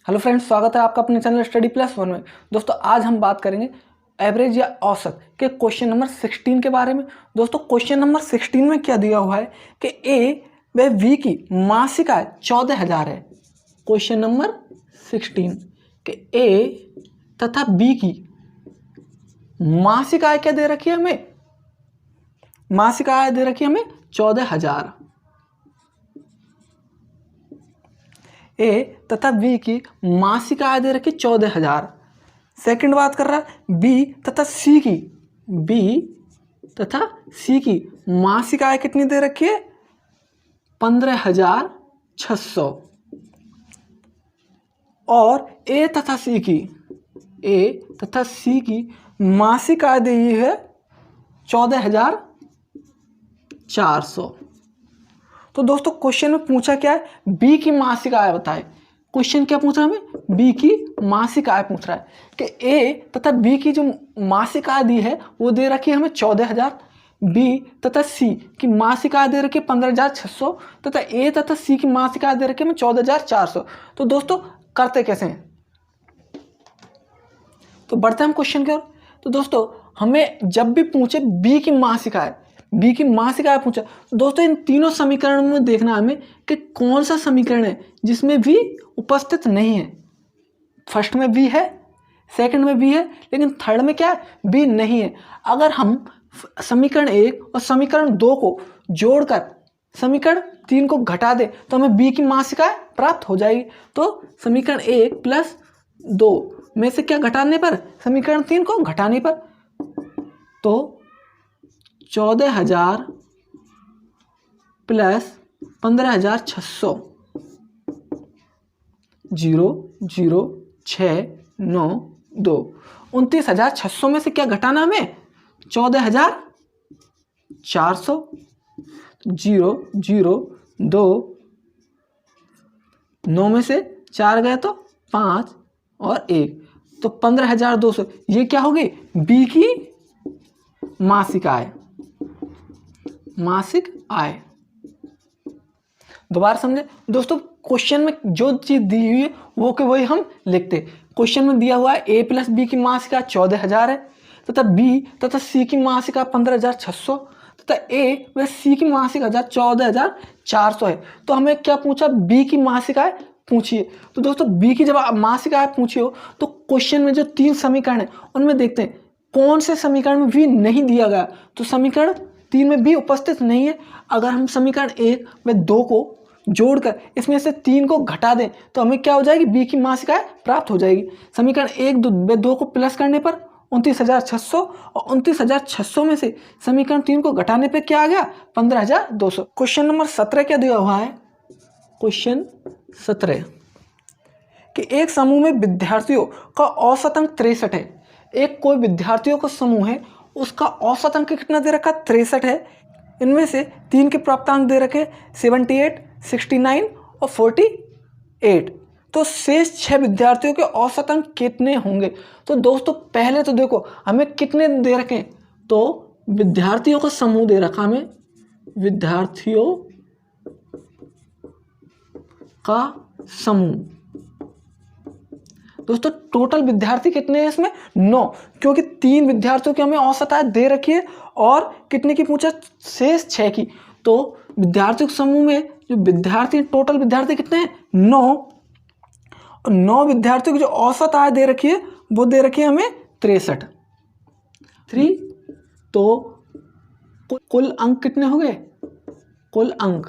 Hello friends, स्वागत है आपका अपने चैनल स्टडी प्लस वन में। दोस्तों आज हम बात करेंगे एवरेज या औसत के क्वेश्चन नंबर 16 के बारे में। दोस्तों क्वेश्चन नंबर 16 में क्या दिया हुआ है कि ए व बी की मासिक आय 14,000 है। क्वेश्चन नंबर 16 कि ए तथा बी की मासिक आय क्या दे रखी है हमें? मासिक आय दे रखी है हमें 14,000। ए तथा बी की मासिक आय दे रखी 14,000। सेकंड बात कर रहा है बी तथा सी की, बी तथा सी की मासिक आय कितनी दे रखी है? 15,600। और ए तथा सी की मासिक आय दी है 14,400। तो दोस्तों क्वेश्चन में पूछा क्या है? बी की मासिक आय बताए। क्वेश्चन क्या पूछ रहा है हमें? बी की मासिक आय पूछ रहा है कि ए तथा बी की जो मासिक आय दी है वो दे रखी है हमें 14,000। बी तथा सी की मासिक आय दे रखी है 15,600 तथा ए तथा सी की मासिक आय दे रखी है हमें 14,400। तो दोस्तों करते कैसे हैं? तो बढ़ते हैं हम क्वेश्चन की ओर। तो दोस्तों हमें जब भी पूछे बी की मासिक आय पूछा, तो दोस्तों इन तीनों समीकरणों में देखना हमें कि कौन सा समीकरण है जिसमें भी उपस्थित नहीं है। फर्स्ट में बी है, सेकंड में बी है, लेकिन थर्ड में क्या है? बी नहीं है। अगर हम समीकरण 1 और समीकरण 2 को जोड़कर समीकरण 3 को घटा दे तो हमें बी की मासिक आय प्राप्त हो जाएगी। तो समीकरण 1 प्लस 2 में से क्या घटाने पर? समीकरण 3 को घटाने पर। तो 14,000 प्लस 15,600 0,0,692 29,600 में से क्या घटाना हमें? 14,400 0,0,2 9 में से 4 गए तो 5 और 1 तो 15,200। ये क्या होगी? बी की मासिक आय। दोबारा समझे दोस्तों, क्वेश्चन में जो चीज दी हुई है वो के वही हम लिखते। क्वेश्चन में दिया हुआ है ए प्लस बी की मासिक आय 14,000 है तथा बी तथा सी की मासिक आय 15,600 तथा ए व सी की मासिक आय 14,400 है। तो हमें क्या पूछा? बी की मासिक आय पूछिए। तो दोस्तों बी की जब मासिक आय पूछी हो तो क्वेश्चन में जो 3 समीकरण है उनमें देखते हैं कौन से समीकरण में भी नहीं दिया गया। तो समीकरण 3 में भी उपस्थित नहीं है। अगर हम समीकरण 1 व 2 को जोड़कर इसमें से 3 को घटा दें तो हमें क्या हो जाएगी? बी की मासिक आय प्राप्त हो जाएगी। समीकरण 1 व 2 को प्लस करने पर 29,600 और 29,600 में से समीकरण 3 को घटाने पर क्या आ गया? 15,200। क्वेश्चन नंबर 17 क्या दिया हुआ है? क्वेश्चन 17 कि एक समूह में विद्यार्थियों का औसत अंक 63 है। एक कोई विद्यार्थियों का समूह है, उसका औसत अंक कितना दे रखा? 63 है। इनमें से 3 के प्राप्तांक दे रखे 78, 69 और 48। तो शेष 6 विद्यार्थियों के औसत अंक कितने होंगे? तो दोस्तों पहले तो देखो हमें कितने दे रखे? तो विद्यार्थियों का समूह दे रखा हमें, विद्यार्थियों का समूह। दोस्तों टोटल विद्यार्थी कितने हैं इसमें? 9, क्योंकि 3 विद्यार्थियों की हमें औसत आय दे रखी है और कितने की पूछा? शेष 6 की। तो विद्यार्थियों के समूह में जो विद्यार्थी, टोटल विद्यार्थी कितने हैं? 9। और 9 विद्यार्थियों की जो औसत आय दे रखी है वो दे रखी है हमें 63। तो कुल अंक कितने हो गए? कुल अंक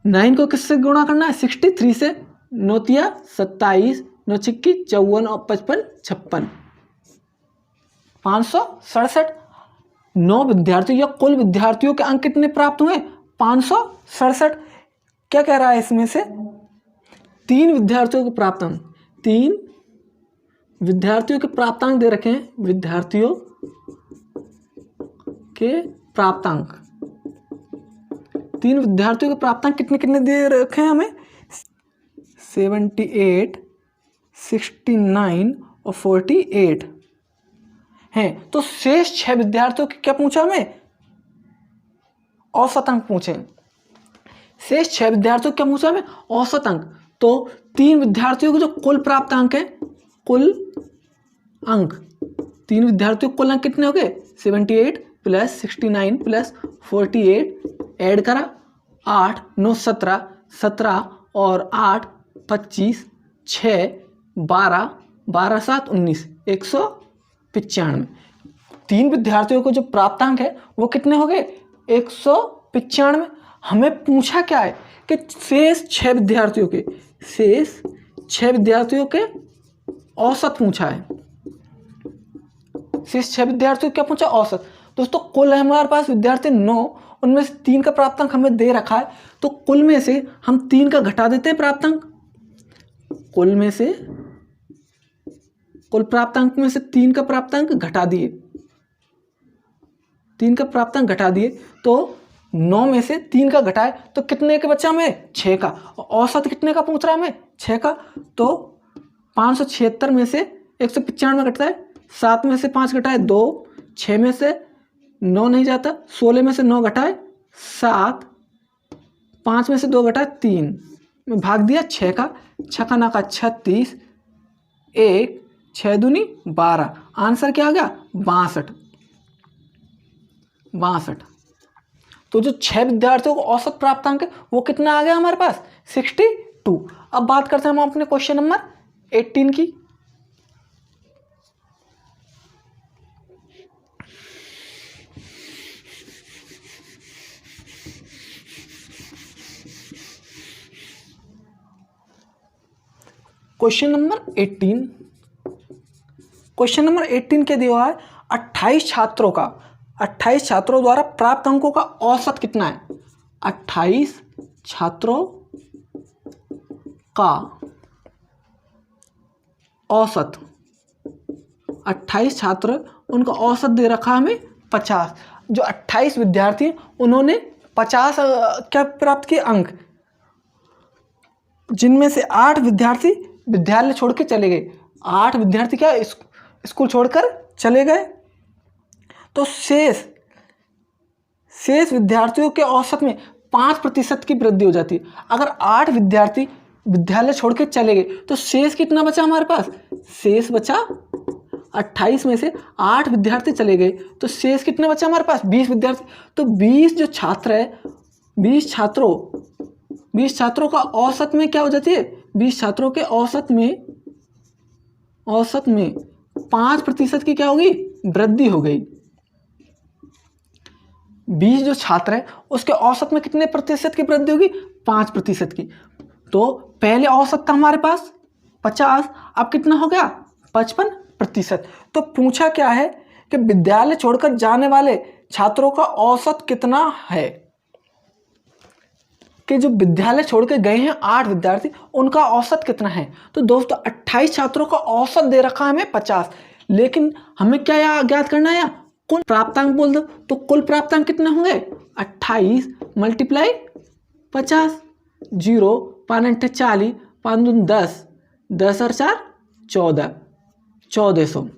9 को किससे गुणा करना है? 63 से। 9 तिया 27, 9 छिक्की 54 और 55 56, 567। 9 विद्यार्थियों या कुल विद्यार्थियों के अंक कितने प्राप्त हुए? 567। क्या कह रहा है इसमें से? 3 विद्यार्थियों के प्राप्तांक, 3 विद्यार्थियों के प्राप्तांक दे रखे हैं। विद्यार्थियों के प्राप्तांक, 3 विद्यार्थियों के प्राप्तांक कितने कितने दे रखे हैं हमें? 78, 69 और 48 हैं। तो शेष 6 विद्यार्थियों के क्या पूछा हमें? औसत अंक पूछे। शेष 6 विद्यार्थियों क्या पूछा हमें? औसत अंक। तो 3 विद्यार्थियों के जो कुल प्राप्त अंक है, कुल अंक 3 विद्यार्थियों के कुल अंक कितने हो गए 78 प्लस 69 प्लस 48 ऐड करा 8 9 17 17 और 8 25 6 12 12 7 19 195। 3 विद्यार्थियों को जो प्राप्तांक है वो कितने हो गए 195। हमें पूछा क्या है कि शेष 6 विद्यार्थियों के औसत पूछा है। शेष 6 विद्यार्थियों क्या पूछा औसत। दोस्तों कुल है हमारे पास विद्यार्थी 9, उनमें से 3 का प्राप्तांक हमें दे रखा है, तो कुल में से हम 3 का घटा देते हैं प्राप्तांक। कुल प्राप्तांक में से 3 का प्राप्तांक घटा दिए, 3 का प्राप्तांक घटा दिए तो 9 में से 3 का घटाए तो कितने का बचा हमें 6 का। औसत कितने का पूछ रहा है हमें 6 का। तो 576 में से 195 घटता है, 7 में से 5 घटाए 2, 6 में से 9 नहीं जाता, 16 में से 9 घटाए 7, 5 में से 2 घटाए 3 में भाग दिया 6 का, 6 का 9 का 36, 1 6 दूनी 12। आंसर क्या आ गया 62। तो जो 6 विद्यार्थियों को औसत प्राप्तांक है वो कितना आ गया हमारे पास 62। अब बात करते हैं हम अपने क्वेश्चन नंबर 18 की। क्वेश्चन नंबर 18 के दिया है 28 छात्रों द्वारा प्राप्त अंकों का औसत कितना है। 28 छात्रों का औसत, 28 छात्र, उनका औसत दे रखा हमें 50। जो 28 विद्यार्थी उन्होंने 50 क्या प्राप्त किए अंक, जिनमें से 8 विद्यार्थी विद्यालय छोड़ के चले गए। 8 विद्यार्थी क्या स्कूल छोड़कर चले गए, तो शेष विद्यार्थियों के औसत में 5% की वृद्धि हो जाती है। अगर 8 विद्यार्थी विद्यालय छोड़ के चले गए तो शेष कितना बचा हमारे पास, शेष बचा 28 में से 8 विद्यार्थी चले गए तो शेष कितना बचा हमारे पास 20 विद्यार्थी। तो 20 जो छात्र है, 20 छात्रों का औसत में क्या हो जाती है, 20 छात्रों के औसत में 5% की क्या होगी वृद्धि हो गई। 20 जो छात्र है उसके औसत में कितने प्रतिशत की वृद्धि होगी 5% की। तो पहले औसत था हमारे पास 50, अब कितना हो गया 55%। तो पूछा क्या है कि विद्यालय छोड़कर जाने वाले छात्रों का औसत कितना है, कि जो विद्यालय छोड़ के गए हैं 8 विद्यार्थी उनका औसत कितना है। तो दोस्तों 28 छात्रों का औसत दे रखा है हमें 50, लेकिन हमें क्या ज्ञात करना है, कुल प्राप्तांक बोल दो। तो कुल प्राप्तांक कितने होंगे 28 मल्टीप्लाई 50, 0 5 40 5 10 10 और 4 14 1400।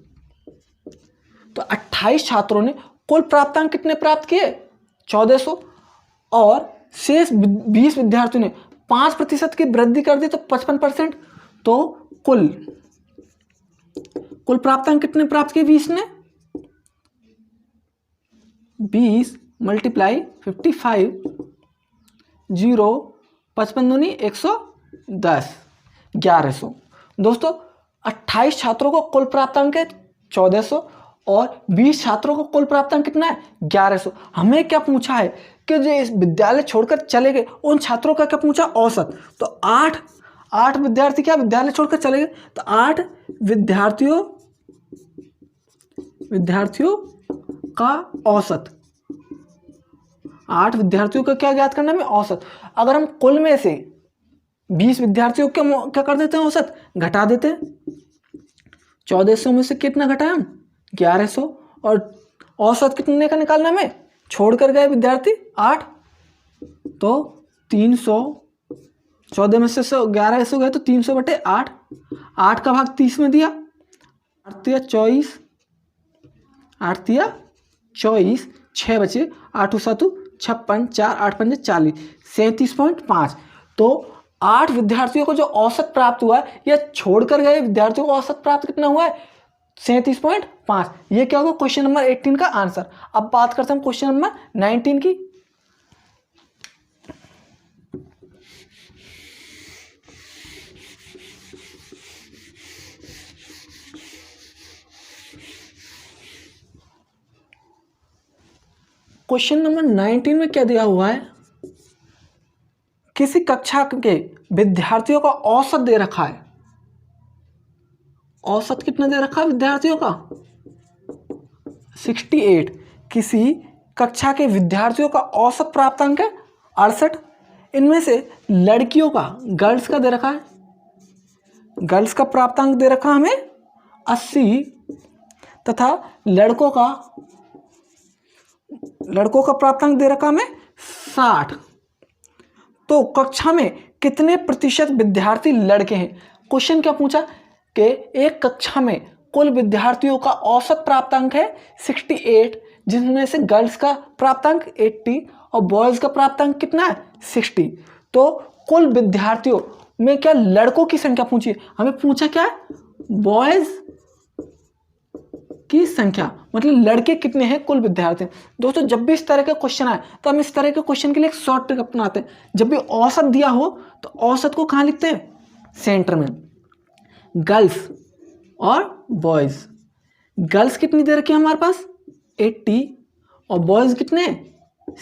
तो 28 छात्रों ने कुल प्राप्तांक कितने प्राप्त किए 1400, और शेष 20 विद्यार्थियों ने 5% की वृद्धि कर दी तो 55%। तो कुल प्राप्तांक कितने प्राप्त किए 20 ने, 20 मल्टीप्लाई 55, 0 55 दूनी 110 1100। दोस्तों 28 छात्रों को कुल प्राप्तांक है 1400 और 20 छात्रों को कुल प्राप्तांक कितना है 1100। हमें क्या पूछा है कि जो इस विद्यालय छोड़कर चले गए उन छात्रों का क्या पूछा औसत। तो 8 विद्यार्थी क्या विद्यालय छोड़कर चले गए, तो 8 विद्यार्थियों का औसत, 8 विद्यार्थियों का क्या ज्ञात करना है औसत। अगर हम कुल में से 20 विद्यार्थियों को क्या कर देते हैं औसत घटा देते हैं। 1400 में से कितना घटाया हम 1100, और औसत कितने का निकालना हमें, छोड़कर गए विद्यार्थी 8, तो 300, 14 में से 1100 गए तो 300 बटे 8, 8 का भाग 30 में दिया, 8 तिया 24, 6 बचे, 8 7 56, 4 8 5 40, 37.5। तो 8 विद्यार्थियों को जो औसत प्राप्त हुआ है, या छोड़कर गए विद्यार्थियों को औसत प्राप्त कितना हुआ है, 37.5। ये क्या होगा क्वेश्चन नंबर 18 का आंसर। अब बात करते हैं क्वेश्चन नंबर 19 की। क्वेश्चन नंबर 19 में क्या दिया हुआ है, किसी कक्षा के विद्यार्थियों का औसत दे रखा है। औसत कितना दे रखा है विद्यार्थियों का, 68। किसी कक्षा के विद्यार्थियों का औसत प्राप्तांक है 68। इनमें से लड़कियों का, गर्ल्स का दे रखा है, गर्ल्स का प्राप्तांक दे रखा हमें 80 तथा लड़कों का प्राप्तांक दे रखा हमें 60। तो कक्षा में कितने प्रतिशत विद्यार्थी लड़के हैं। क्वेश्चन क्या पूछा कि एक कक्षा में कुल विद्यार्थियों का औसत प्राप्तांक है 68, जिनमें से गर्ल्स का प्राप्तांक 80 और बॉयज का प्राप्तांक कितना है 60। तो कुल विद्यार्थियों में क्या लड़कों की संख्या पूछी है, हमें पूछा क्या है, बॉयज की संख्या, मतलब लड़के कितने हैं कुल विद्यार्थी। दोस्तों जब भी इस तरह के क्वेश्चन आए तो हम इस तरह के क्वेश्चन के लिए एक शॉर्ट ट्रिक अपनाते हैं। जब भी औसत दिया हो तो औसत को कहाँ लिखते हैं, सेंटर में, गर्ल्स और बॉयज। गर्ल्स कितनी दे रखी है हमारे पास 80 और बॉयज कितने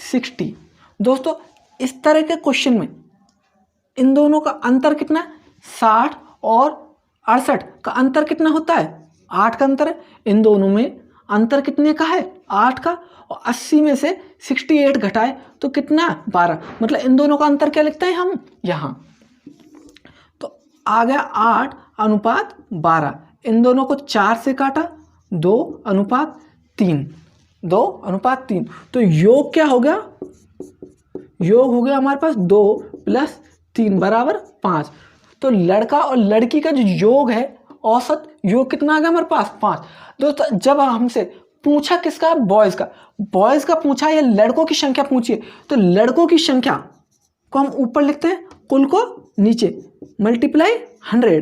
60। दोस्तों इस तरह के क्वेश्चन में इन दोनों का अंतर कितना है, 60 और 68 का अंतर कितना होता है, 8 का अंतर है। इन दोनों में अंतर कितने का है, 8 का, और 80 में से 68 घटाए तो कितना 12, मतलब इन दोनों का अंतर क्या लिखते हैं हम यहाँ। तो आ गया 8:12। इन दोनों को 4 से काटा, 2:3, 2:3। तो योग क्या हो गया, योग हो गया हमारे पास 2 + 3 = 5। तो लड़का और लड़की का जो योग है, औसत योग कितना आ गया हमारे पास 5। दोस्तों जब हमसे पूछा किसका, बॉयज़ का पूछा या लड़कों की संख्या पूछी है, तो लड़कों की संख्या को हम ऊपर लिखते हैं, कुल को नीचे, मल्टीप्लाई 100।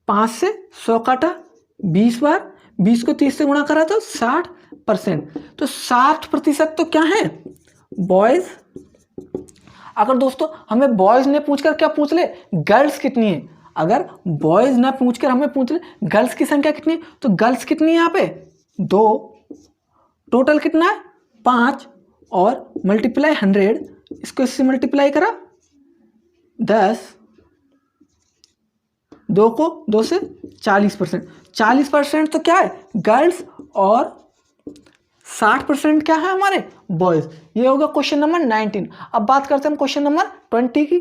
5 से 100 काटा 20 बार, 20 को 30 से गुणा करा तो 60%। तो 60% तो क्या है, बॉयज़। अगर दोस्तों हमें बॉयज़ ने पूछकर क्या पूछ ले, गर्ल्स कितनी है, अगर बॉयज़ ना पूछकर हमें पूछ ले गर्ल्स की संख्या कितनी है, तो गर्ल्स कितनी है यहाँ पे 2, टोटल कितना है 5, और मल्टीप्लाई 100, इसको इससे मल्टीप्लाई करा 10, 2 को 2 से 40%। 40% तो क्या है गर्ल्स और 60% क्या है हमारे बॉयज। ये होगा क्वेश्चन नंबर 19। अब बात करते हैं हम क्वेश्चन नंबर 20 की।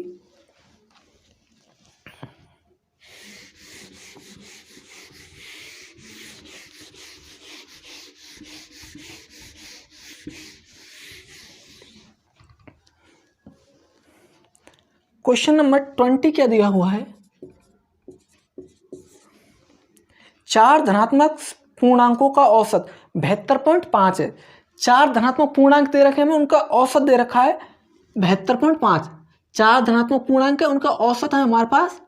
क्वेश्चन नंबर 20 क्या दिया हुआ है, 4 धनात्मक पूर्णांकों का औसत 72.5 है। 4 धनात्मक पूर्णांक दे रखे हैं, उनका औसत दे रखा है 72.5। 4 धनात्मक पूर्णांक है, उनका औसत है हमारे पास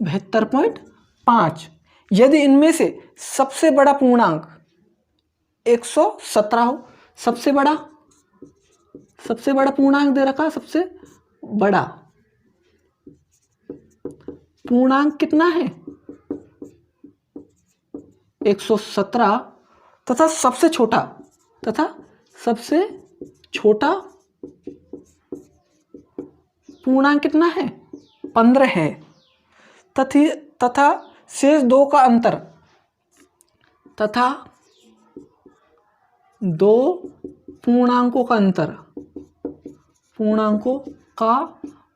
72.5। यदि इनमें से सबसे बड़ा पूर्णांक 117 हो, सबसे बड़ा पूर्णांक दे रखा है, सबसे बड़ा पूर्णांक कितना है 117, तथा सबसे छोटा पूर्णांक कितना है 15 है, तथा शेष 2 का अंतर, तथा 2 पूर्णांकों का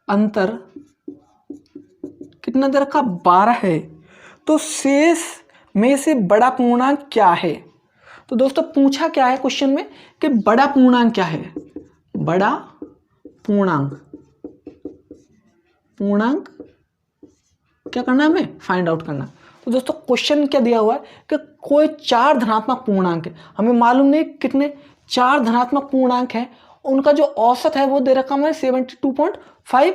अंतर कितना दे रखा 12 है। तो शेष में से बड़ा पूर्णांक क्या है। तो दोस्तों पूछा क्या है क्वेश्चन में कि बड़ा पूर्णांक क्या है, बड़ा पूर्णांक क्या करना है हमें फाइंड आउट करना। तो दोस्तों क्वेश्चन क्या दिया हुआ है कि कोई 4 धनात्मक पूर्णांक है, हमें मालूम नहीं कितने 4 धनात्मक पूर्णांक है, उनका जो औसत है वो दे रखा है 72.5।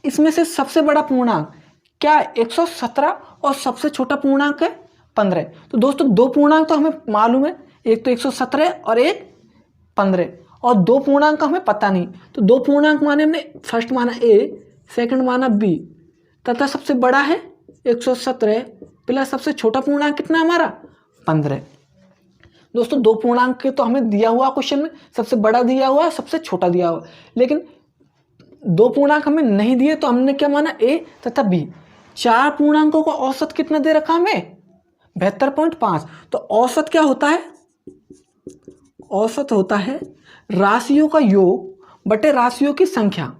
इसमें से सबसे बड़ा पूर्णांक क्या है 117 और सबसे छोटा पूर्णांक है 15। तो दोस्तों दो पूर्णांक तो हमें मालूम है, एक तो 117 और एक 15, और दो पूर्णांक हमें पता नहीं। तो दो पूर्णांक माने हमने, फर्स्ट माना ए, सेकंड माना बी, तथा सबसे बड़ा है 117 प्लस सबसे छोटा पूर्णांक कितना हमारा 15। दोस्तों दो पूर्णांक के तो हमें दिया हुआ क्वेश्चन में, सबसे बड़ा दिया हुआ है, सबसे छोटा दिया हुआ, लेकिन दो पूर्णांक हमें नहीं दिए, तो हमने क्या माना ए तथा बी। चार पूर्णांकों का औसत कितना दे रखा हमें 72.5। तो औसत क्या होता है, औसत होता है राशियों का योग बटे राशियों की संख्या।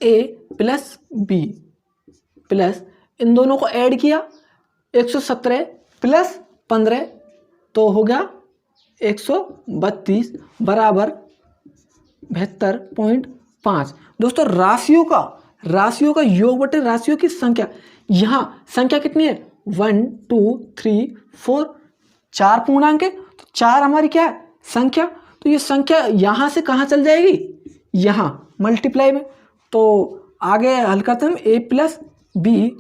ए प्लस बी प्लस इन दोनों को ऐड किया 117 प्लस 15 तो हो गया 132 बराबर 72.5। दोस्तों राशियों का योग बटे राशियों की संख्या। यहाँ संख्या कितनी है 1 2 3 4, चार पूर्णांक है, तो चार हमारी क्या है संख्या। तो ये संख्या यहाँ से कहाँ चल जाएगी, यहाँ मल्टीप्लाई में। तो आगे हल करते हैं हम ए प्लस बी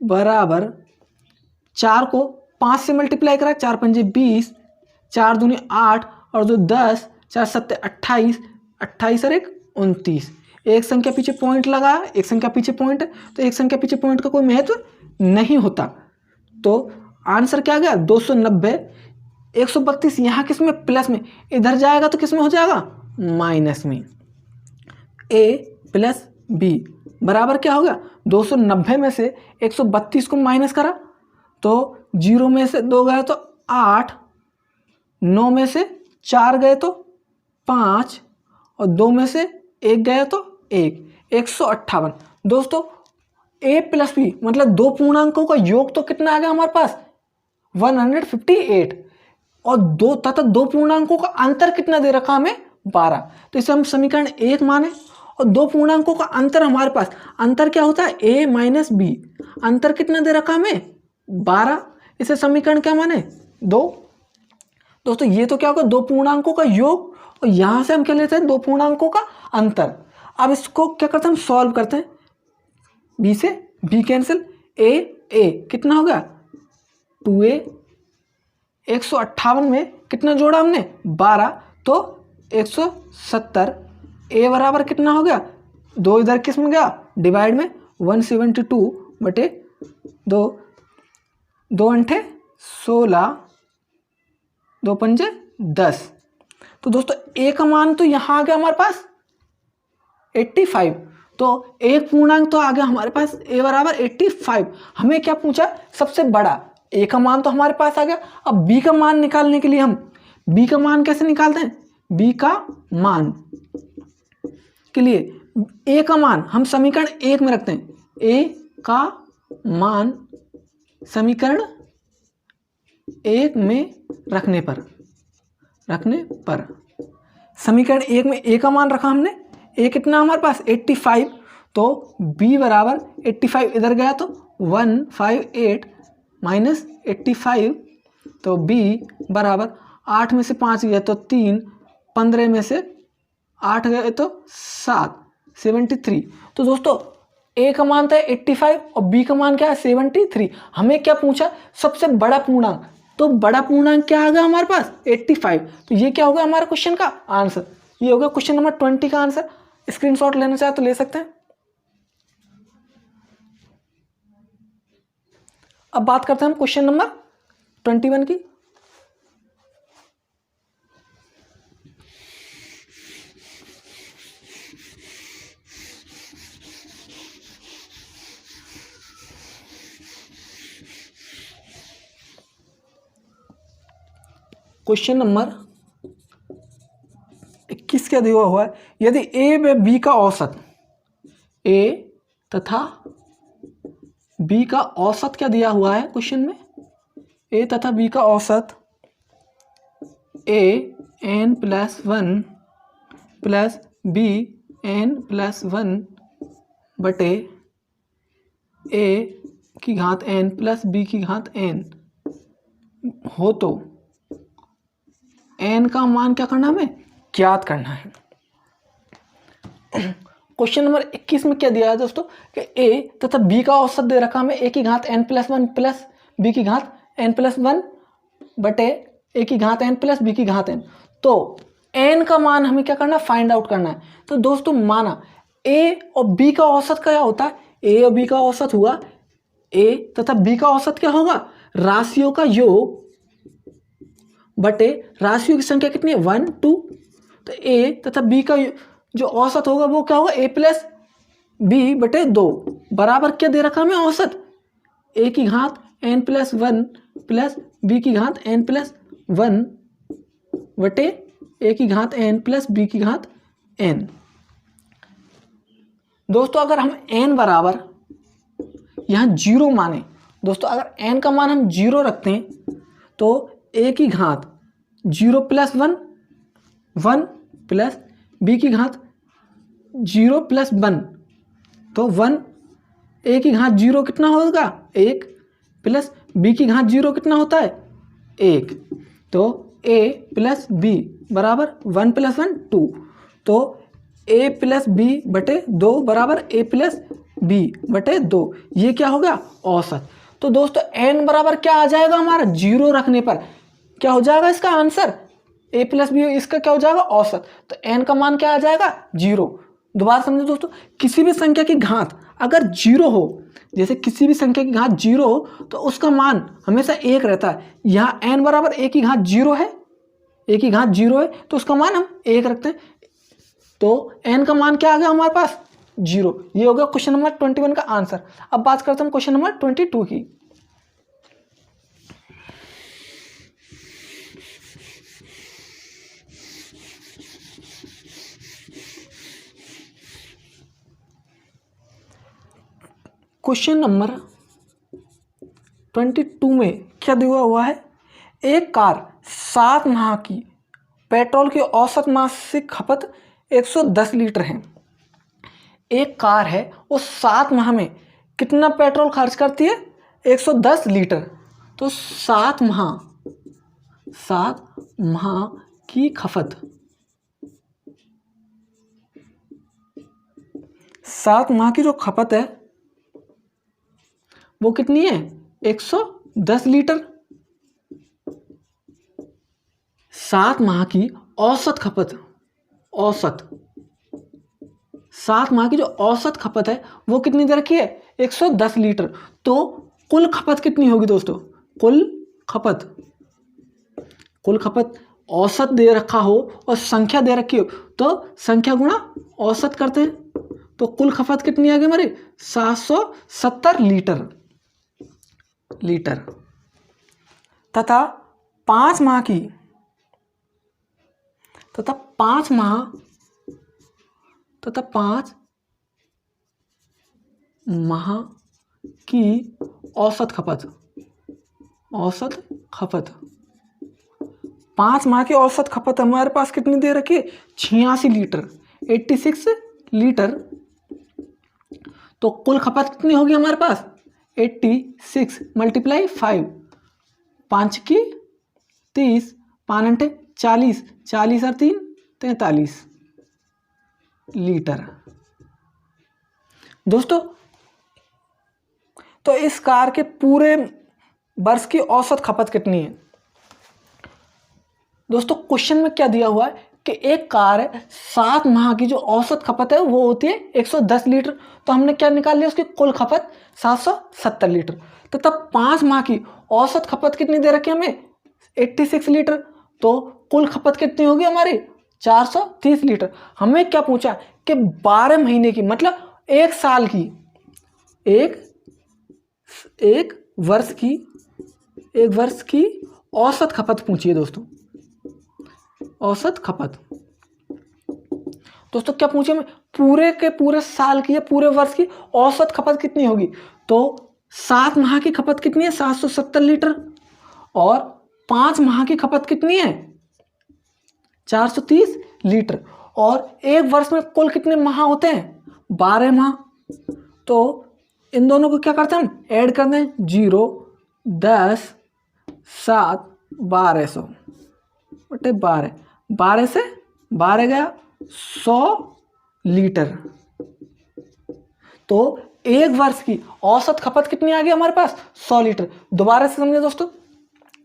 बराबर 4 को 5 से मल्टीप्लाई करा, 4 पंजे 20, 4 दूनी 8 और 2 10, 4 सत्ते 28, 28 और 1 29। एक संख्या पीछे पॉइंट लगा, एक संख्या पीछे पॉइंट है, तो एक संख्या पीछे पॉइंट का कोई महत्व नहीं होता। तो आंसर क्या गया 290। 132 यहाँ किस में प्लस में, इधर जाएगा तो किस में हो जाएगा माइनस में। ए प्लस बी बराबर क्या हो गया 290 में से 132 को माइनस करा तो 0 में से 2 गए तो 8, 9 में से 4 गए तो 5 और 2 में से 1 गया तो 1, 158। दोस्तों ए प्लस बी मतलब दो पूर्णांकों का योग तो कितना आ गया हमारे पास 158, और दो पूर्णांकों का अंतर कितना दे रखा हमें 12। तो इसे हम समीकरण 1 माने, और दो पूर्णांकों का अंतर हमारे पास, अंतर क्या होता है a माइनस बी, अंतर कितना दे रखा हमें 12, इसे समीकरण क्या माने 2। दोस्तों ये तो क्या होगा दो पूर्णांकों का योग, और यहां से हम क्या लेते हैं दो पूर्णांकों का अंतर। अब इसको क्या करते हैं हम सॉल्व करते हैं, b से b कैंसिल, a कितना हो गया 2a, 158 में कितना जोड़ा हमने 12 तो 170, a बराबर कितना हो गया 2 इधर किस में गया डिवाइड में 172 बटे 2, 2 अंठे 16, 2 पंजे 10। तो दोस्तों a का मान तो यहाँ आ गया हमारे पास 85, तो एक पूर्णांक तो आ गया हमारे पास a बराबर 85। हमें क्या पूछा सबसे बड़ा, a का मान तो हमारे पास आ गया। अब b का मान निकालने के लिए हम b का मान कैसे निकालते हैं, b का मान के लिए a का मान हम समीकरण 1 में रखते हैं, a का मान समीकरण 1 में रखने पर समीकरण 1 में a का मान रखा हमने, a कितना हमारे पास 85, तो b बराबर 85 इधर गया तो 158 माइनस 85, तो b बराबर 8 में से 5 गया तो 3, 15 में से 8 गए तो 7, 73। तो दोस्तों a का मान था 85 और b का मान क्या है 73। हमें क्या पूछा सबसे बड़ा पूर्णांक, तो बड़ा पूर्णांक क्या आ गया हमारे पास 85। तो ये क्या होगा हमारे क्वेश्चन का आंसर, ये होगा क्वेश्चन नंबर 20 का आंसर। स्क्रीनशॉट लेना चाहे तो ले सकते हैं। अब बात करते हैं हम क्वेश्चन नंबर 21 की। क्वेश्चन नंबर 21 क्या दिया हुआ है, यदि ए व बी का औसत, ए तथा बी का औसत क्या दिया हुआ है क्वेश्चन में, ए तथा बी का औसत A N plus 1 plus B N plus 1 बटे ए की घात एन प्लस बी की घात एन हो तो एन का मान क्या करना हमें ज्ञात करना है। क्वेश्चन नंबर 21 में क्या दिया है दोस्तों कि a तथा b का औसत दे रखा हमें a की घात n प्लस 1 प्लस b की घात n प्लस 1 बटे a की घात n प्लस b की घात n। तो n का मान हमें क्या करना है, फाइंड आउट करना है। तो दोस्तों माना a और b का औसत क्या होता है, a और b का औसत हुआ, a तथा b का औसत क्या होगा, राशियों का योग बटे राशियों की संख्या कितनी है 1 2। तो a तथा b का जो औसत होगा वो क्या होगा, a प्लस b बटे 2 बराबर क्या दे रखा हमें औसत, a की घात n प्लस 1 प्लस b की घात n प्लस 1 बटे a की घात n प्लस b की घात n। दोस्तों अगर हम n बराबर यहाँ 0 माने, दोस्तों अगर n का मान हम 0 रखते हैं तो a की घात 0 प्लस 1 1 प्लस b की घात 0 प्लस 1 तो 1, a की घात 0 कितना होगा 1 प्लस b की घात 0 कितना होता है 1। तो a प्लस b बराबर 1 प्लस 1 2। तो a प्लस b बटे 2 बराबर a प्लस b बटे 2, ये क्या हो गया औसत। तो दोस्तों n बराबर क्या आ जाएगा हमारा, 0 रखने पर क्या हो जाएगा इसका आंसर, a प्लस बी, इसका क्या हो जाएगा औसत। तो n का मान क्या आ जाएगा 0। दोबारा समझो दोस्तों, किसी भी संख्या की घात अगर 0 हो, जैसे किसी भी संख्या की घात 0 हो तो उसका मान हमेशा 1 रहता है। यहाँ n बराबर a की घात 0 है, a की घात 0 है तो उसका मान हम 1 रखते हैं। तो n का मान क्या आ गया हमारे पास 0। ये हो गया क्वेश्चन नंबर 21 का आंसर। अब बात करते हैं क्वेश्चन नंबर 22 की। क्वेश्चन नंबर 22 में क्या दिया हुआ है, एक कार 7 माह की पेट्रोल की औसत मासिक खपत 110 लीटर है। एक कार है वो 7 माह में कितना पेट्रोल खर्च करती है 110 लीटर। तो 7 माह की खपत, 7 माह की जो खपत है वो कितनी है 110 लीटर। 7 माह की औसत खपत, औसत 7 माह की जो औसत खपत है वो कितनी दे रखी है 110 लीटर। तो कुल खपत कितनी होगी दोस्तों, कुल खपत औसत दे रखा हो और संख्या दे रखी हो तो संख्या गुणा औसत करते हैं। तो कुल खपत कितनी आ गई हमारी 770 लीटर तथा 5 माह की, तथा 5 माह की औसत खपत, 5 माह की औसत खपत हमारे पास कितनी दे रखी है 86 लीटर, 86 लीटर। तो कुल खपत कितनी होगी हमारे पास 86 मल्टीप्लाई 5, 5 की 30, 5 अंटे 40, 40 और 3 43 लीटर। दोस्तों तो इस कार के पूरे वर्ष की औसत खपत कितनी है। दोस्तों क्वेश्चन में क्या दिया हुआ है कि एक कार है 7 माह की जो औसत खपत है वो होती है 110 लीटर। तो हमने क्या निकाल लिया उसकी कुल खपत 770 लीटर। तो तब 5 माह की औसत खपत कितनी दे रखी है हमें 86 लीटर। तो कुल खपत कितनी होगी हमारी 430 लीटर। हमें क्या पूछा कि 12 महीने की मतलब एक साल की, एक वर्ष की औसत खपत पूछी है दोस्तों, औसत खपत। दोस्तों क्या पूछे हमें पूरे के पूरे साल की या पूरे वर्ष की औसत खपत कितनी होगी। तो 7 माह की खपत कितनी है 770 लीटर और 5 माह की खपत कितनी है 430 लीटर। और एक वर्ष में कुल कितने माह होते हैं 12 माह। तो इन दोनों को क्या करते हैं हम ऐड करते हैं 0 10 7 1200 बटे 12, 12 से 12 गया 100 लीटर। तो एक वर्ष की औसत खपत कितनी आ गई हमारे पास 100 लीटर। दोबारा से समझे दोस्तों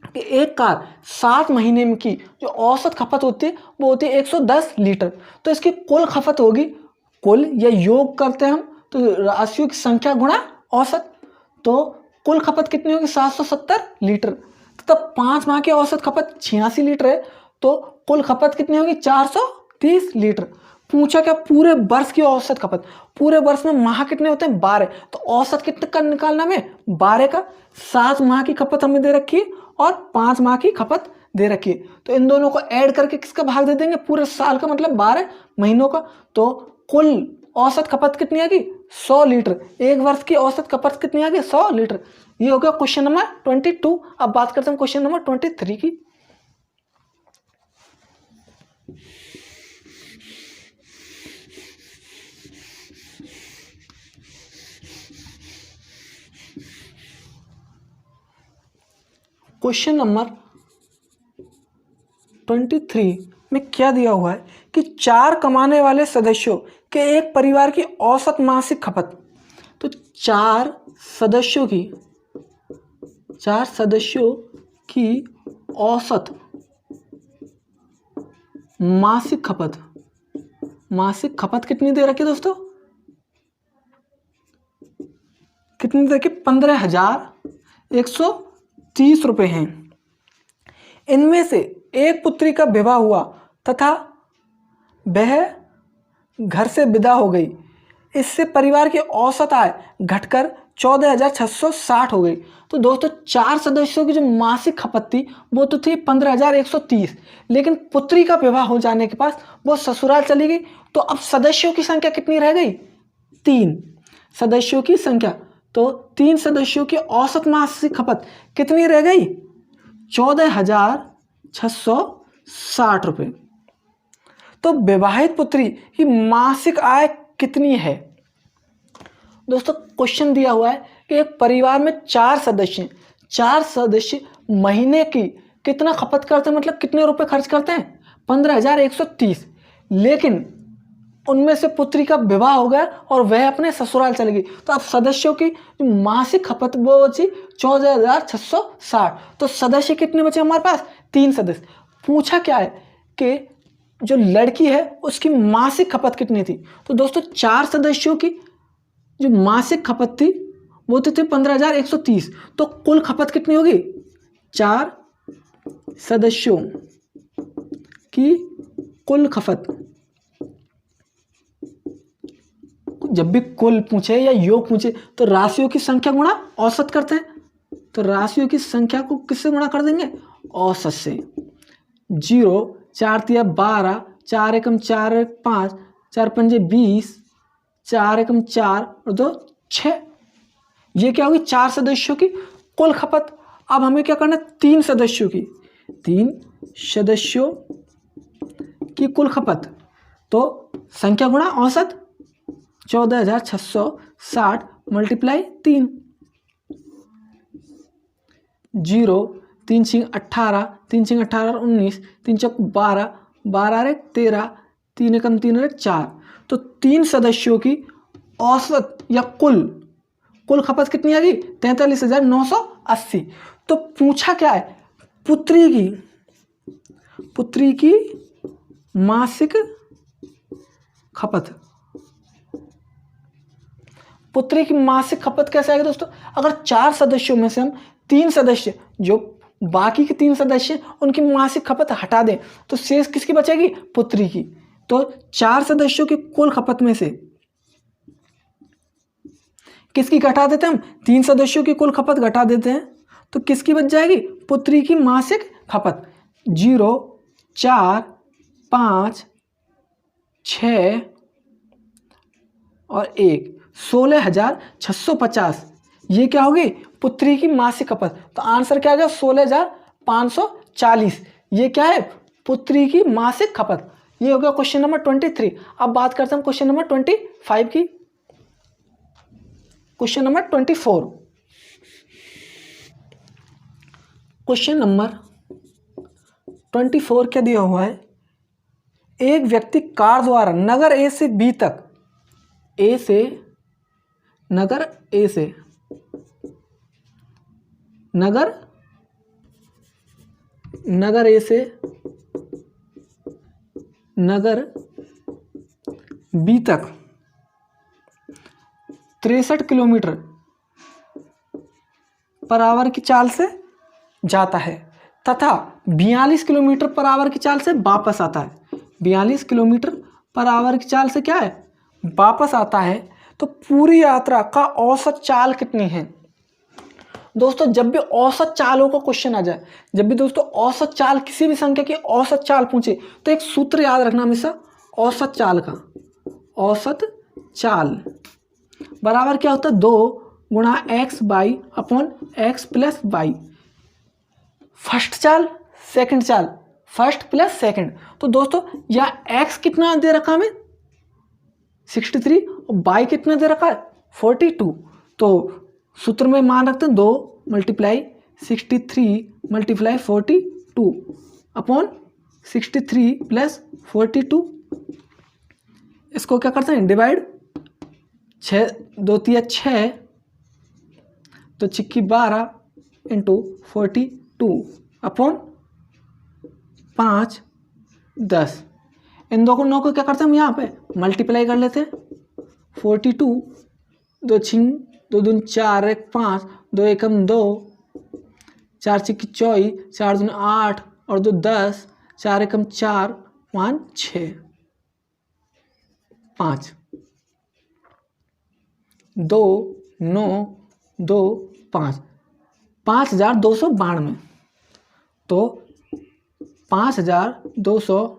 कि एक कार 7 महीने में की जो औसत खपत होती है वो होती है 110 लीटर। तो इसकी कुल खपत होगी, कुल या योग करते हैं हम तो राशियों की संख्या गुणा औसत, तो कुल खपत कितनी होगी 770 लीटर। तो तब 5 माह की औसत खपत 86 लीटर है, तो कुल खपत कितनी होगी 430 लीटर। पूछा क्या पूरे वर्ष की औसत खपत, पूरे वर्ष में माह कितने होते हैं 12, तो औसत कितने का निकालना हमें 12 का। 7 माह की खपत हमें दे रखी है और 5 माह की खपत दे रखी है, तो इन दोनों को ऐड करके किसका भाग दे देंगे पूरे साल का, मतलब 12 महीनों का। तो कुल औसत खपत कितनी आएगी 100 लीटर। एक वर्ष की औसत खपत कितनी आ गई 100 लीटर। ये हो गया क्वेश्चन नंबर 22। अब बात करते हैं क्वेश्चन नंबर 23 की। क्वेश्चन नंबर 23 में क्या दिया हुआ है कि 4 कमाने वाले सदस्यों के एक परिवार की औसत मासिक खपत, तो 4 सदस्यों की औसत मासिक खपत कितनी दे रखी है दोस्तों, कितनी दे रखी 15,130 रुपये हैं। इनमें से एक पुत्री का विवाह हुआ तथा वह घर से विदा हो गई, इससे परिवार की औसत आय घटकर 14,660 हो गई। तो दोस्तों 4 सदस्यों की जो मासिक खपत थी वो तो थी 15,130, लेकिन पुत्री का विवाह हो जाने के पास वो ससुराल चली गई, तो अब सदस्यों की संख्या कितनी रह गई 3 सदस्यों की संख्या, तो 3 सदस्यों की औसत मासिक खपत कितनी रह गई 14,660 रुपये। तो विवाहित पुत्री की मासिक आय कितनी है दोस्तों, क्वेश्चन दिया हुआ है कि एक परिवार में 4 सदस्य महीने की कितना खपत करते हैं, मतलब कितने रुपए खर्च करते हैं 15,130, लेकिन उनमें से पुत्री का विवाह हो गया और वह अपने ससुराल चली गई, तो अब सदस्यों की मासिक खपत वो बची 14,660। तो सदस्य कितने बचे हमारे पास 3 सदस्य। पूछा क्या है कि जो लड़की है उसकी मासिक खपत कितनी थी, तो दोस्तों 4 सदस्यों की जो मासिक खपत थी वो तो थी 15,130, तो कुल खपत कितनी होगी 4 सदस्यों की कुल खपत। जब भी कुल पूछे या योग पूछे तो राशियों की संख्या गुणा औसत करते हैं, तो राशियों की संख्या को किससे गुणा कर देंगे औसत से। 0 4 तिया 12, 4 एकम 4 5, 4 पंजे 20, 4 एकम 4 और 2 6। ये क्या होगी 4 सदस्यों की कुल खपत। अब हमें क्या करना 3 सदस्यों की कुल खपत, तो संख्या गुणा औसत 14,660 मल्टीप्लाई 3। 0 3 छिंग 18, 3 छिंग 18 19, 3 चौक 12, 12 रे 13, 3 एकम 3 रे 4। तो 3 सदस्यों की औसत या कुल खपत कितनी आ गई 43,980। तो पूछा क्या है पुत्री की मासिक खपत। पुत्री की मासिक खपत कैसे आएगी दोस्तों, अगर 4 सदस्यों में से हम 3 सदस्य जो बाकी के 3 सदस्य उनकी मासिक खपत हटा दें तो शेष किसकी बचेगी पुत्री की। तो 4 सदस्यों की कुल खपत में से किसकी घटा देते हैं हम 3 सदस्यों की कुल खपत घटा देते हैं, तो किसकी बच जाएगी पुत्री की मासिक खपत। 0 4 5 6 और 1 16,650, ये क्या होगी पुत्री की मासिक खपत। तो आंसर क्या आ गया 16,540, ये क्या है पुत्री की मासिक खपत। ये हो गया क्वेश्चन नंबर 23। अब बात करते हैं क्वेश्चन नंबर 25 की। Question number 24। क्वेश्चन नंबर 24 क्या दिया हुआ है, एक व्यक्ति कार द्वारा नगर ए से नगर ए से नगर ए से नगर बी तक 63 किलोमीटर पर आवर की चाल से जाता है तथा 42 किलोमीटर पर आवर की चाल से वापस आता है। 42 किलोमीटर पर आवर की चाल से क्या है, वापस आता है। तो पूरी यात्रा का औसत चाल कितनी है? दोस्तों जब भी औसत चालों का क्वेश्चन आ जाए, जब भी दोस्तों औसत चाल, किसी भी संख्या की औसत चाल पूछे, तो एक सूत्र याद रखना हमेशा औसत चाल का। औसत चाल बराबर क्या होता है, 2 गुणा x by upon x plus y. First चाल सेकंड चाल, फर्स्ट प्लस सेकंड। तो दोस्तों यह एक्स कितना दे रखा हमें 63 और बाई कितना दे रखा है 42। तो सूत्र में मान रखते हैं 2 मल्टीप्लाई 63 मल्टीप्लाई 42 अपॉन 63 प्लस 42। इसको क्या करते हैं डिवाइड, 6 2 3 6 तो चिक्की 12 इंटू 42 अपॉन 5 10। इन दोनों को क्या करते हैं हम यहाँ पे मल्टीप्लाई कर लेते हैं। 42 2 छिंग 2 दून 4 1 5 2 एकम 2 4 चिक्की 24 4 दून 8 और 2 10 4 एकम 4 5 6 5 2 9 2 5 5292। तो 5292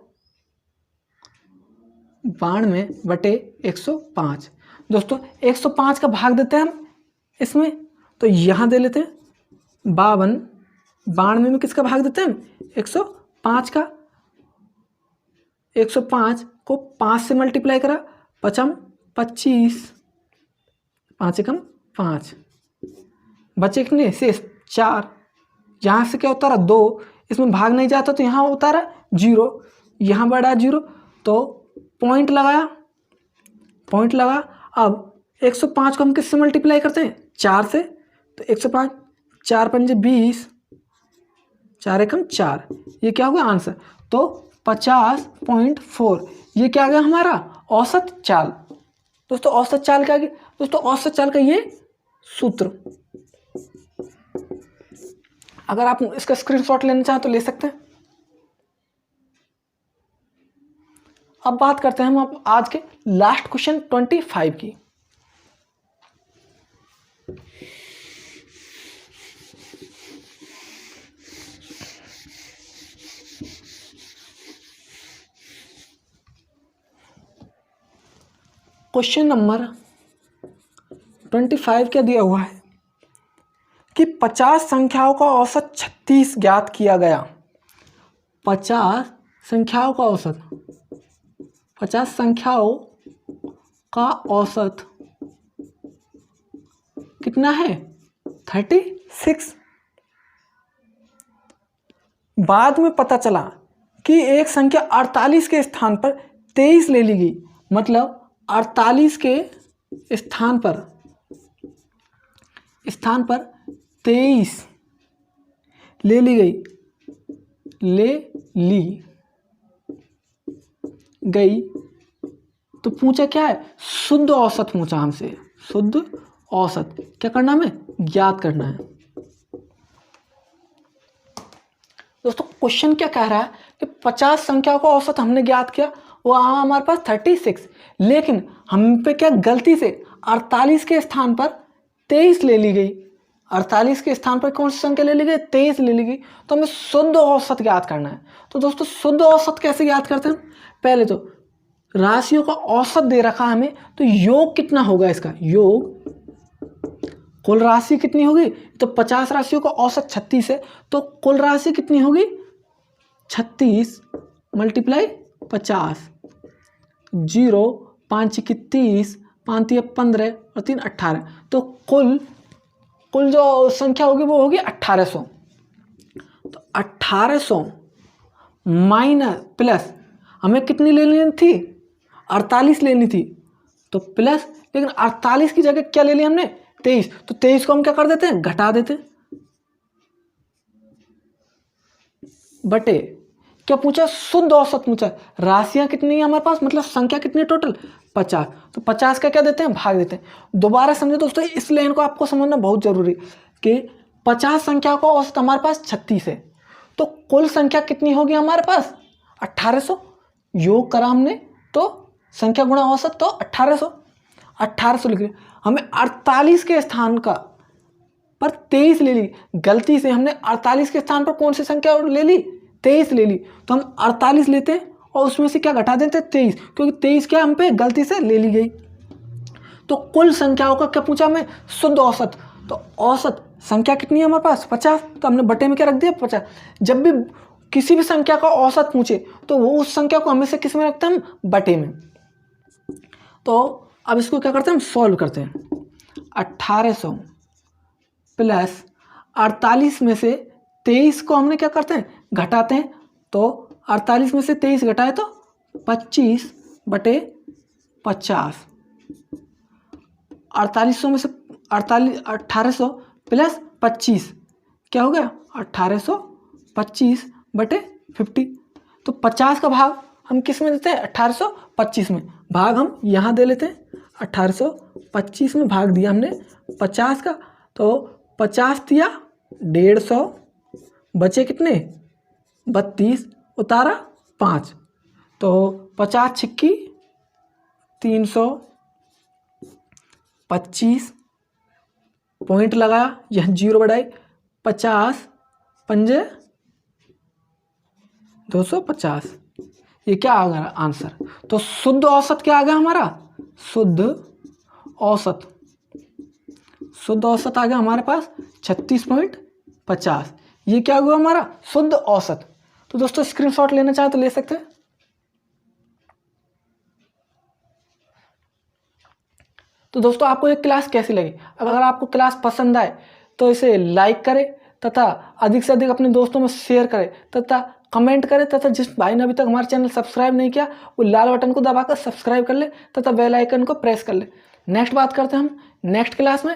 बटे 105। दोस्तों 105 का भाग देते हैं हम इसमें, तो यहाँ दे लेते हैं 92 में किसका भाग देते हैं हम 105 का। 105 को 5 से मल्टीप्लाई करा, 5 25 5 एकम 5 बचे कितने शेष 4। यहाँ से क्या उतारा 2, इसमें भाग नहीं जाता तो यहाँ उतारा 0, यहाँ बढ़ा 0 तो पॉइंट लगाया, पॉइंट लगा। अब 105 को हम किससे मल्टीप्लाई करते हैं 4 से, तो 105 4 पंजे 20 4 एकम 4, ये क्या होगा आंसर। तो 50.4 ये क्या आ गया हमारा औसत चाल। दोस्तों औसत चाल क्या आ गया, दोस्तों औसत चाल का ये सूत्र। अगर आप इसका स्क्रीनशॉट लेना चाहें तो ले सकते हैं। अब बात करते हैं हम आज के लास्ट क्वेश्चन 25 की। क्वेश्चन नंबर 25 क्या दिया हुआ है कि 50 संख्याओं का औसत 36 ज्ञात किया गया। 50 संख्याओं का औसत, 50 संख्याओं का औसत कितना है 36। बाद में पता चला कि एक संख्या 48 के स्थान पर 23 ले ली गई, मतलब 48 के स्थान पर 23 ले ली गई। तो पूछा क्या है, शुद्ध औसत पूछा हमसे, शुद्ध औसत क्या करना हमें ज्ञात करना है। दोस्तों क्वेश्चन क्या कह रहा है कि 50 संख्याओं का औसत हमने ज्ञात किया, वो आया हमारे पास 36, लेकिन हम पे क्या गलती से 48 के स्थान पर 23 ले ली गई। 48 के स्थान पर कौन सी संख्या ले ली गई 23 ले ली गई। तो हमें शुद्ध औसत ज्ञात करना है। तो दोस्तों शुद्ध औसत कैसे ज्ञात करते हैं, पहले तो राशियों का औसत दे रखा है हमें, तो योग कितना होगा इसका, योग कुल राशि कितनी होगी, तो 50 राशियों का औसत 36 है, तो कुल राशि कितनी होगी 36 मल्टीप्लाई 50, 0 5 की 30 5 3 15 और 3 18, तो कुल जो संख्या होगी वो होगी 1800। तो 1800 माइनस प्लस हमें कितनी लेनी थी 48 लेनी थी, तो प्लस, लेकिन 48 की जगह क्या ले लिया हमने 23, तो 23 को हम क्या कर देते हैं घटा देते हैं, बटे क्या पूछा शुद्ध औसत पूछा, राशियां कितनी है हमारे पास, मतलब संख्या कितनी है टोटल 50, तो 50 का क्या देते हैं भाग देते हैं। दोबारा समझे दोस्तों, इस लाइन को आपको समझना बहुत जरूरी कि 50 संख्या का औसत हमारे पास 36 है, तो कुल संख्या कितनी होगी हमारे पास 1800, योग करा हमने तो संख्या गुणा औसत तो 1800 लिख लिया। हमें 48 के स्थान का पर 23 ले ली, गलती से हमने 48 के स्थान पर कौन सी संख्या ले ली 23 ले ली, तो हम 48 लेते हैं और उसमें से क्या घटा देते हैं 23, क्योंकि 23 क्या हम पे गलती से ले ली गई। तो कुल संख्याओं का क्या पूछा हमें शुद्ध औसत, तो औसत संख्या कितनी है हमारे पास 50, तो हमने बटे में क्या रख दिया 50। जब भी किसी भी संख्या का औसत पूछे तो वो उस संख्या को हमेशा किस में रखते हैं हम बटे में। तो अब इसको क्या करते हैं हम सॉल्व करते हैं, 1800 प्लस 48 में से 23 को हमने क्या करते हैं घटाते हैं, तो 48 में से 23 घटाए तो 25 बटे 50, 4800 में से 1800 प्लस 25 क्या हो गया 1825 बटे 50, तो 50 का भाग हम किस में देते हैं 1825 में, भाग हम यहाँ दे लेते हैं 1825 में भाग दिया हमने 50 का, तो 50 दिया 150, बचे कितने 32, उतारा 5, तो 50 छिक्की 325, पॉइंट लगाया यहाँ 0 बढ़ाई, 50 पंजे 250, ये क्या आ गया आंसर। तो शुद्ध औसत क्या आ गया हमारा शुद्ध औसत आ गया हमारे पास 36.50, ये क्या हुआ हमारा शुद्ध औसत। तो दोस्तों स्क्रीनशॉट लेना चाहे तो ले सकते हैं। तो दोस्तों आपको ये क्लास कैसी लगी, अगर आपको क्लास पसंद आए तो इसे लाइक करें तथा अधिक से अधिक अपने दोस्तों में शेयर करें तथा कमेंट करें, तथा जिस भाई ने अभी तक हमारा चैनल सब्सक्राइब नहीं किया वो लाल बटन को दबाकर सब्सक्राइब कर ले तथा बेल आइकन को प्रेस कर ले। नेक्स्ट बात करते हैं हम नेक्स्ट क्लास में।